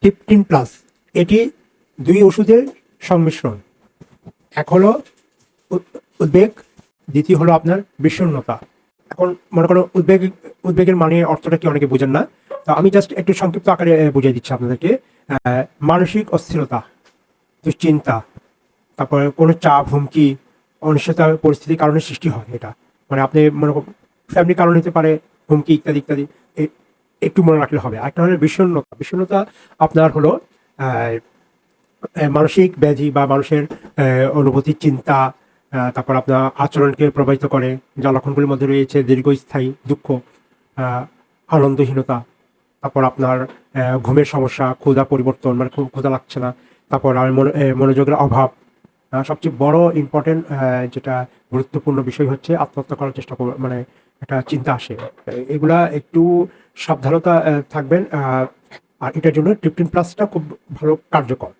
ট্রিপটিন plus, এটি দুই ওষুধের সংমিশ্রণ। এক হলো উদ্বেগ, দ্বিতীয় হলো আপনার বিষণ্ণতা। এখন মনে করো উদ্বেগের মানে অর্থটা কি অনেকে বোঝেন না, তো আমি জাস্ট একটু সংক্ষিপ্ত আকারে বুঝিয়ে দিচ্ছি আপনাদেরকে। মানসিক অস্থিরতা, দুশ্চিন্তা, তারপরে কোনো চাপ, হুমকি, অনিশ্চয়তা পরিস্থিতির কারণে সৃষ্টি হয়। এটা মানে আপনি মনে করেন ফ্যামিলির কারণ হতে পারে, হুমকি ইত্যাদি ইত্যাদি, একটু মনে রাখলে হবে। একটা হলো বিষণ্ণতা। বিষণ্ণতা আপনার হলো মানসিক ব্যাধি বা মানুষের অনুভূতি, চিন্তা, তারপর আপনার আচরণকে প্রভাবিত করে, যা লক্ষণগুলির মধ্যে রয়েছে দীর্ঘস্থায়ী দুঃখ, আনন্দহীনতা, তারপর আপনার ঘুমের সমস্যা, ক্ষুধা পরিবর্তন, মানে ক্ষুধা লাগছে না, তারপর আর মনোযোগের অভাব, সবচেয়ে বড় ইম্পর্টেন্ট যেটা গুরুত্বপূর্ণ বিষয় হচ্ছে আত্মহত্যা করার চেষ্টা করবে, মানে একটা চিন্তা আসে। এগুলা একটু সাবধানতা থাকবেন। আর এটার জন্য ট্রিপটিন প্লাসটা খুব ভালো কার্যকর।